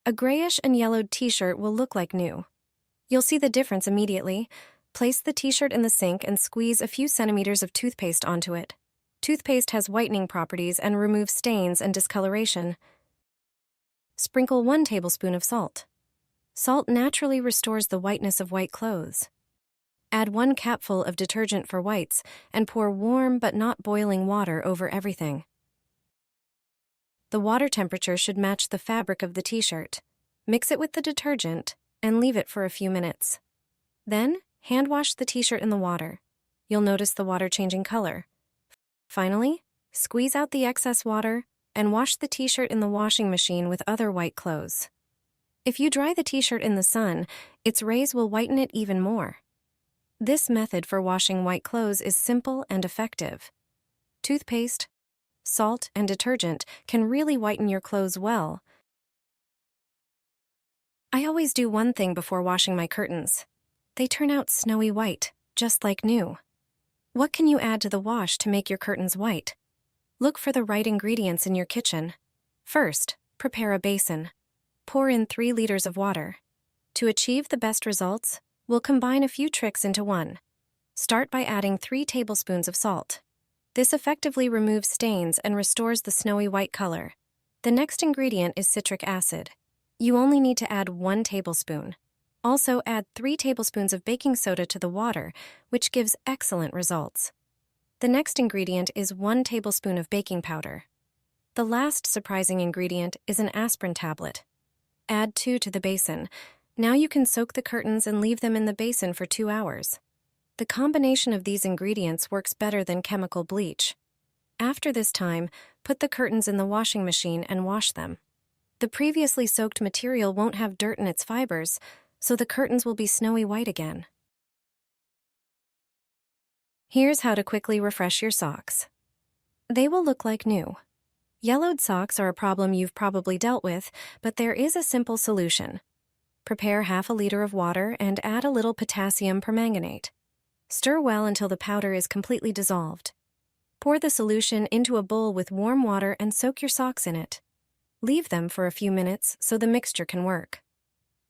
A grayish and yellowed t-shirt will look like new. You'll see the difference immediately. Place the t-shirt in the sink and squeeze a few centimeters of toothpaste onto it. Toothpaste has whitening properties and removes stains and discoloration. Sprinkle 1 tablespoon of salt. Salt naturally restores the whiteness of white clothes. Add 1 capful of detergent for whites and pour warm but not boiling water over everything. The water temperature should match the fabric of the t-shirt. Mix it with the detergent and leave it for a few minutes. Then, hand wash the t-shirt in the water. You'll notice the water changing color. Finally, squeeze out the excess water and wash the t-shirt in the washing machine with other white clothes. If you dry the t-shirt in the sun, its rays will whiten it even more. This method for washing white clothes is simple and effective. Toothpaste, salt, and detergent can really whiten your clothes well. I always do one thing before washing my curtains. They turn out snowy white, just like new. What can you add to the wash to make your curtains white? Look for the right ingredients in your kitchen. First, prepare a basin. Pour in 3 liters of water. To achieve the best results, we'll combine a few tricks into one. Start by adding 3 tablespoons of salt. This effectively removes stains and restores the snowy white color. The next ingredient is citric acid. You only need to add 1 tablespoon. Also add 3 tablespoons of baking soda to the water, which gives excellent results. The next ingredient is 1 tablespoon of baking powder. The last surprising ingredient is an aspirin tablet. Add 2 to the basin. Now you can soak the curtains and leave them in the basin for 2 hours. The combination of these ingredients works better than chemical bleach. After this time, put the curtains in the washing machine and wash them. The previously soaked material won't have dirt in its fibers, so the curtains will be snowy white again. Here's how to quickly refresh your socks. They will look like new. Yellowed socks are a problem you've probably dealt with, but there is a simple solution. Prepare half a liter of water and add a little potassium permanganate. Stir well until the powder is completely dissolved. Pour the solution into a bowl with warm water and soak your socks in it. Leave them for a few minutes so the mixture can work.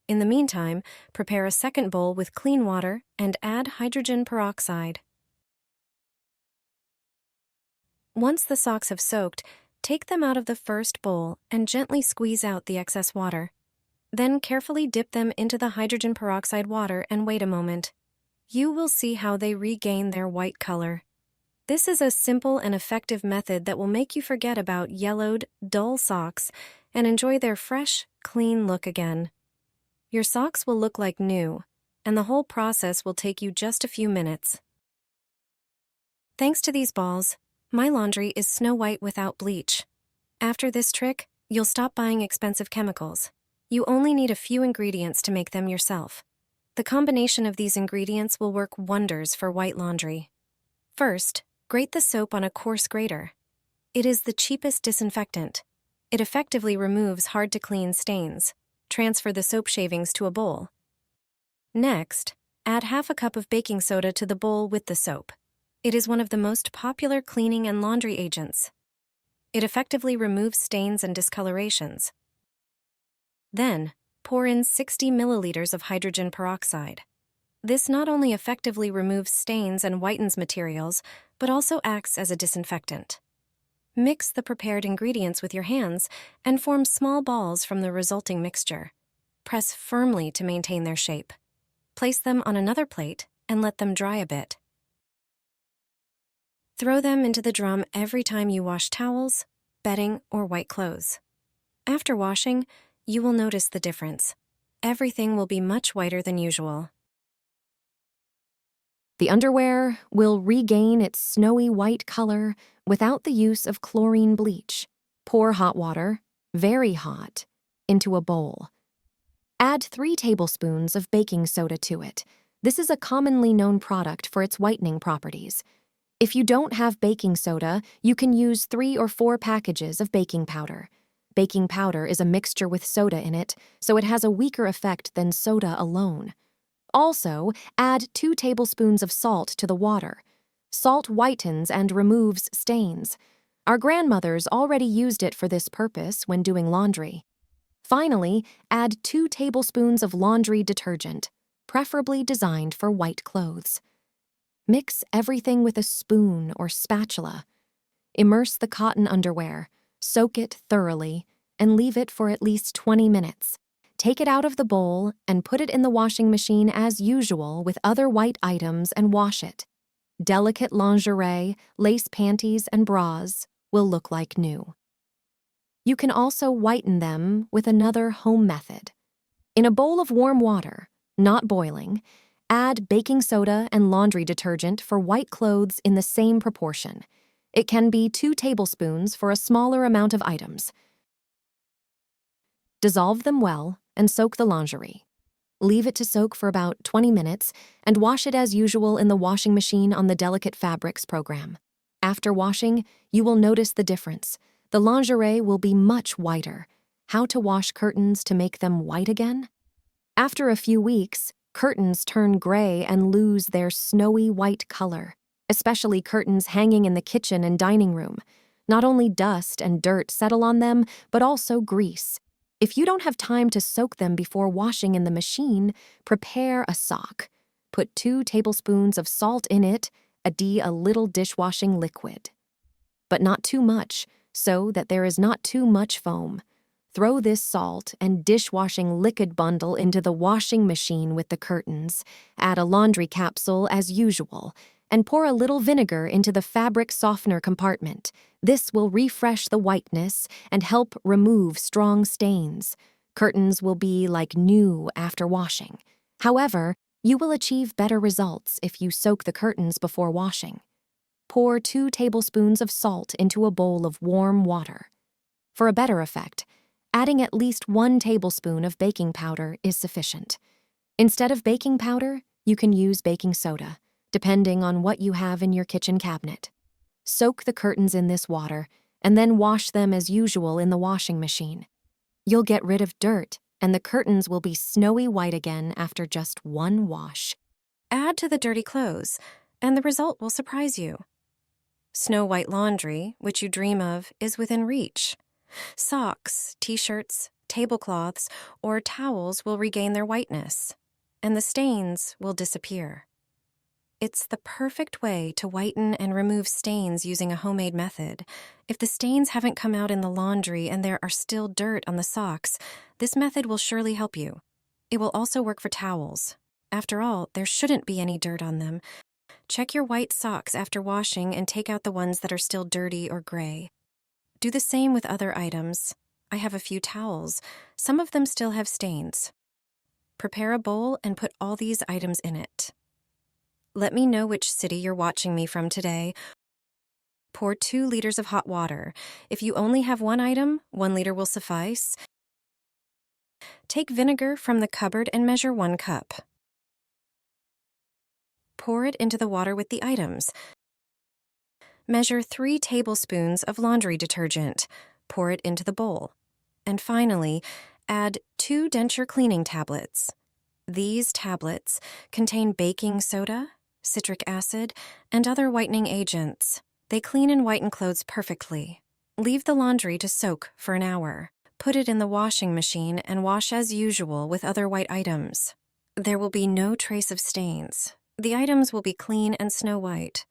In the meantime, prepare a second bowl with clean water and add hydrogen peroxide. Once the socks have soaked, take them out of the first bowl and gently squeeze out the excess water. Then carefully dip them into the hydrogen peroxide water and wait a moment. You will see how they regain their white color. This is a simple and effective method that will make you forget about yellowed, dull socks and enjoy their fresh, clean look again. Your socks will look like new, and the whole process will take you just a few minutes. Thanks to these balls, my laundry is snow white without bleach. After this trick, you'll stop buying expensive chemicals. You only need a few ingredients to make them yourself. The combination of these ingredients will work wonders for white laundry. First, grate the soap on a coarse grater. It is the cheapest disinfectant. It effectively removes hard-to-clean stains. Transfer the soap shavings to a bowl. Next, add half a cup of baking soda to the bowl with the soap. It is one of the most popular cleaning and laundry agents. It effectively removes stains and discolorations. Then, pour in 60 milliliters of hydrogen peroxide. This not only effectively removes stains and whitens materials, but also acts as a disinfectant. Mix the prepared ingredients with your hands and form small balls from the resulting mixture. Press firmly to maintain their shape. Place them on another plate and let them dry a bit. Throw them into the drum every time you wash towels, bedding, or white clothes. After washing, you will notice the difference. Everything will be much whiter than usual. The underwear will regain its snowy white color without the use of chlorine bleach. Pour hot water, very hot, into a bowl. Add 3 tablespoons of baking soda to it. This is a commonly known product for its whitening properties. If you don't have baking soda, you can use 3 or 4 packages of baking powder. Baking powder is a mixture with soda in it, so it has a weaker effect than soda alone. Also, add 2 tablespoons of salt to the water. Salt whitens and removes stains. Our grandmothers already used it for this purpose when doing laundry. Finally, add 2 tablespoons of laundry detergent, preferably designed for white clothes. Mix everything with a spoon or spatula. Immerse the cotton underwear, soak it thoroughly, and leave it for at least 20 minutes. Take it out of the bowl and put it in the washing machine as usual with other white items and wash it. Delicate lingerie, lace panties, and bras will look like new. You can also whiten them with another home method. In a bowl of warm water, not boiling, add baking soda and laundry detergent for white clothes in the same proportion. It can be 2 tablespoons for a smaller amount of items. Dissolve them well and soak the lingerie. Leave it to soak for about 20 minutes and wash it as usual in the washing machine on the Delicate Fabrics program. After washing, you will notice the difference. The lingerie will be much whiter. How to wash curtains to make them white again? After a few weeks, curtains turn gray and lose their snowy white color, especially curtains hanging in the kitchen and dining room. Not only dust and dirt settle on them, but also grease. If you don't have time to soak them before washing in the machine, prepare a sock. Put 2 tablespoons of salt in it, add a little dishwashing liquid. But not too much, so that there is not too much foam. Throw this salt and dishwashing liquid bundle into the washing machine with the curtains. Add a laundry capsule as usual, and pour a little vinegar into the fabric softener compartment. This will refresh the whiteness and help remove strong stains. Curtains will be like new after washing. However, you will achieve better results if you soak the curtains before washing. Pour 2 tablespoons of salt into a bowl of warm water. For a better effect, adding at least 1 tablespoon of baking powder is sufficient. Instead of baking powder, you can use baking soda, depending on what you have in your kitchen cabinet. Soak the curtains in this water and then wash them as usual in the washing machine. You'll get rid of dirt, and the curtains will be snowy white again after just 1 wash. Add to the dirty clothes, and the result will surprise you. Snow white laundry, which you dream of, is within reach. Socks, t-shirts, tablecloths, or towels will regain their whiteness, and the stains will disappear. It's the perfect way to whiten and remove stains using a homemade method. If the stains haven't come out in the laundry and there are still dirt on the socks, this method will surely help you. It will also work for towels. After all, there shouldn't be any dirt on them. Check your white socks after washing and take out the ones that are still dirty or gray. Do the same with other items. I have a few towels. Some of them still have stains. Prepare a bowl and put all these items in it. Let me know which city you're watching me from today. Pour 2 liters of hot water. If you only have 1 item, 1 liter will suffice. Take vinegar from the cupboard and measure 1 cup. Pour it into the water with the items. Measure 3 tablespoons of laundry detergent. Pour it into the bowl. And finally, add 2 denture cleaning tablets. These tablets contain baking soda, citric acid, and other whitening agents. They clean and whiten clothes perfectly. Leave the laundry to soak for an hour. Put it in the washing machine and wash as usual with other white items. There will be no trace of stains. The items will be clean and snow white.